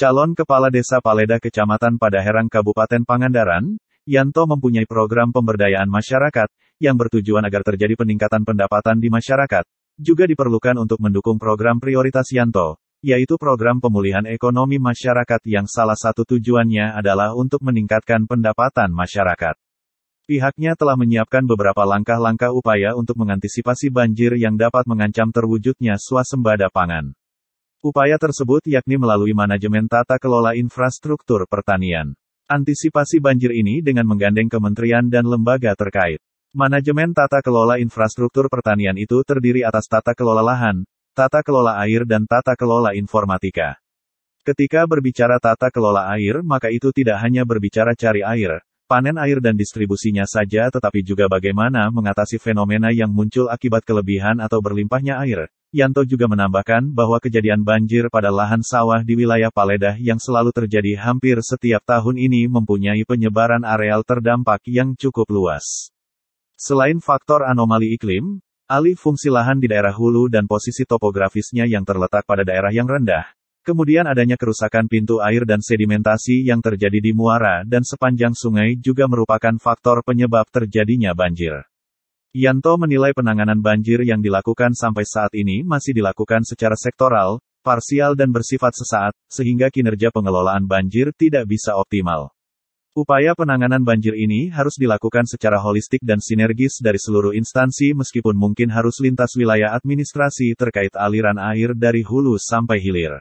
Calon Kepala Desa Paleda Kecamatan Padaherang Kabupaten Pangandaran, Yanto mempunyai program pemberdayaan masyarakat, yang bertujuan agar terjadi peningkatan pendapatan di masyarakat. Juga diperlukan untuk mendukung program prioritas Yanto, yaitu program pemulihan ekonomi masyarakat yang salah satu tujuannya adalah untuk meningkatkan pendapatan masyarakat. Pihaknya telah menyiapkan beberapa langkah-langkah upaya untuk mengantisipasi banjir yang dapat mengancam terwujudnya swasembada pangan. Upaya tersebut yakni melalui manajemen tata kelola infrastruktur pertanian. Antisipasi banjir ini dengan menggandeng kementerian dan lembaga terkait. Manajemen tata kelola infrastruktur pertanian itu terdiri atas tata kelola lahan, tata kelola air dan tata kelola informatika. Ketika berbicara tata kelola air, maka itu tidak hanya berbicara cari air, panen air dan distribusinya saja, tetapi juga bagaimana mengatasi fenomena yang muncul akibat kelebihan atau berlimpahnya air. Yanto juga menambahkan bahwa kejadian banjir pada lahan sawah di wilayah Paledah yang selalu terjadi hampir setiap tahun ini mempunyai penyebaran areal terdampak yang cukup luas. Selain faktor anomali iklim, alih fungsi lahan di daerah hulu dan posisi topografisnya yang terletak pada daerah yang rendah, kemudian adanya kerusakan pintu air dan sedimentasi yang terjadi di muara dan sepanjang sungai juga merupakan faktor penyebab terjadinya banjir. Yanto menilai penanganan banjir yang dilakukan sampai saat ini masih dilakukan secara sektoral, parsial dan bersifat sesaat, sehingga kinerja pengelolaan banjir tidak bisa optimal. Upaya penanganan banjir ini harus dilakukan secara holistik dan sinergis dari seluruh instansi meskipun mungkin harus lintas wilayah administrasi terkait aliran air dari hulu sampai hilir.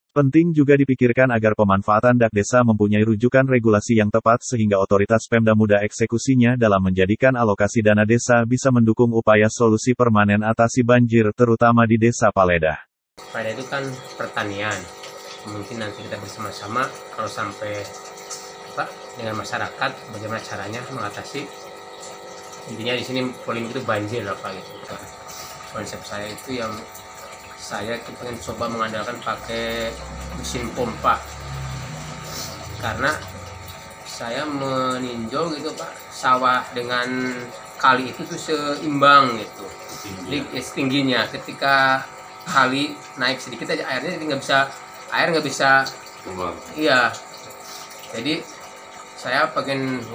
Penting juga dipikirkan agar pemanfaatan dak desa mempunyai rujukan regulasi yang tepat sehingga otoritas Pemda mudah eksekusinya dalam menjadikan alokasi dana desa bisa mendukung upaya solusi permanen atasi banjir terutama di Desa Paledah. Pada itu kan pertanian, mungkin nanti kita bersama-sama kalau sampai dengan masyarakat bagaimana caranya mengatasi, intinya di sini poin itu banjir apa gitu. Konsep saya itu yang saya pengen coba mengandalkan pakai mesin pompa, karena saya meninjau gitu Pak, sawah dengan kali itu tuh seimbang gitu, tingginya. Ketika kali naik sedikit aja airnya jadi nggak bisa iya. Jadi saya pengen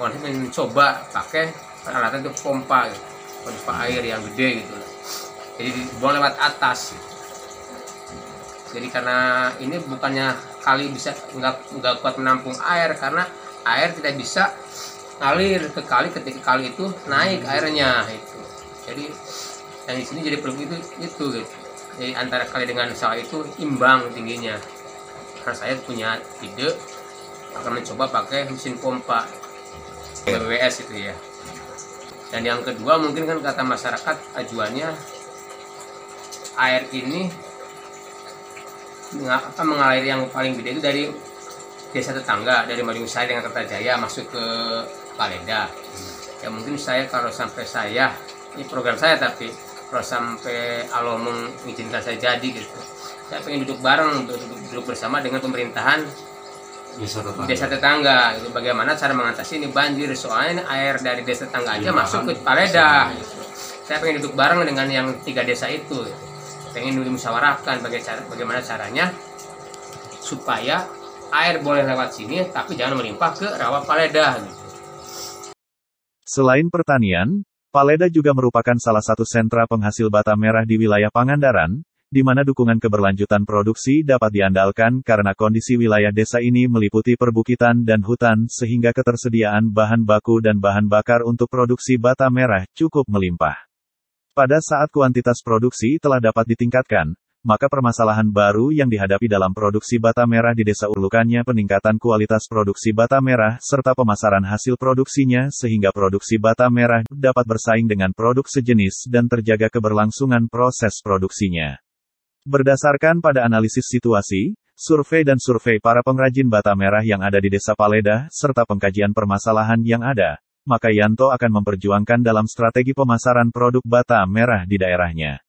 coba pakai peralatan itu pompa air yang gede gitu, jadi dibuang lewat atas gitu. Jadi karena ini bukannya kali bisa nggak kuat menampung air, karena air tidak bisa ngalir ke kali ketika kali itu naik airnya itu. Jadi yang di sini jadi perlu itu gitu. Jadi antara kali dengan sawah itu imbang tingginya. Karena saya punya ide akan mencoba pakai mesin pompa BWS itu ya. Dan yang kedua mungkin kan kata masyarakat ajuannya air ini mengalir yang paling gede itu dari desa tetangga, dari Madiun Sari dengan Kertajaya masuk ke Paleda. Ya mungkin saya kalau sampai ini program saya, tapi kalau sampai Allah mengizinkan saya jadi gitu, saya pengen duduk bareng, duduk bersama dengan pemerintahan desa tetangga itu bagaimana cara mengatasi ini banjir, soalnya air dari desa tetangga aja masuk ke Paleda gitu. Saya pengen duduk bareng dengan yang 3 desa itu gitu. Pengen dimusyawarahkan bagaimana caranya supaya air boleh lewat sini tapi jangan melimpah ke rawa Paleda. Selain pertanian, Paleda juga merupakan salah satu sentra penghasil bata merah di wilayah Pangandaran, di mana dukungan keberlanjutan produksi dapat diandalkan karena kondisi wilayah desa ini meliputi perbukitan dan hutan sehingga ketersediaan bahan baku dan bahan bakar untuk produksi bata merah cukup melimpah. Pada saat kuantitas produksi telah dapat ditingkatkan, maka permasalahan baru yang dihadapi dalam produksi bata merah di desa Urlukannya peningkatan kualitas produksi bata merah serta pemasaran hasil produksinya sehingga produksi bata merah dapat bersaing dengan produk sejenis dan terjaga keberlangsungan proses produksinya. Berdasarkan pada analisis situasi, survei para pengrajin bata merah yang ada di Desa Paledah serta pengkajian permasalahan yang ada, maka Yanto akan memperjuangkan dalam strategi pemasaran produk bata merah di daerahnya.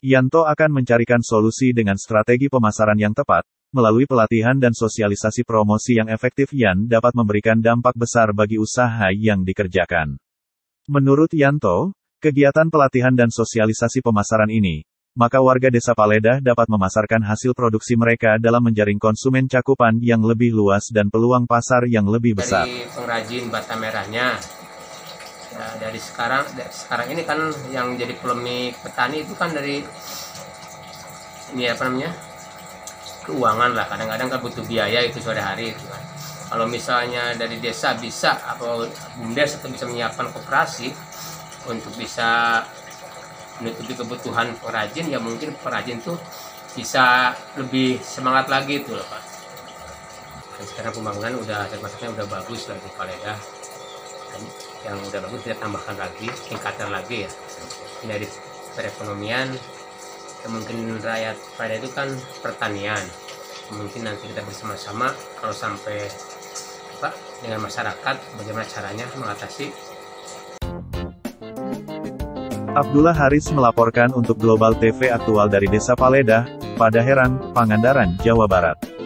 Yanto akan mencarikan solusi dengan strategi pemasaran yang tepat, melalui pelatihan dan sosialisasi promosi yang efektif yang dapat memberikan dampak besar bagi usaha yang dikerjakan. Menurut Yanto, kegiatan pelatihan dan sosialisasi pemasaran ini maka warga Desa Paledah dapat memasarkan hasil produksi mereka dalam menjaring konsumen cakupan yang lebih luas dan peluang pasar yang lebih besar. Dari pengrajin bata merahnya, ya, dari sekarang ini kan yang jadi polemik petani itu kan dari ini apa namanya, keuangan lah, kadang-kadang kan butuh biaya itu sore hari itu kan. Kalau misalnya dari desa bisa atau BUMDes atau bisa menyiapkan koperasi untuk bisa menutupi kebutuhan pengrajin, ya mungkin pengrajin tuh bisa lebih semangat lagi tuh loh Pak. Dan sekarang pembangunan masaknya udah bagus lah di Paledah. Dan yang udah bagus kita tambahkan lagi, tingkatkan lagi ya. Dari perekonomian, mungkin rakyat Paledah itu kan pertanian. Mungkin nanti kita bersama-sama kalau sampai dengan masyarakat bagaimana caranya mengatasi. Abdullah Haris melaporkan untuk Global TV Aktual dari Desa Paledah, Padaherang, Pangandaran, Jawa Barat.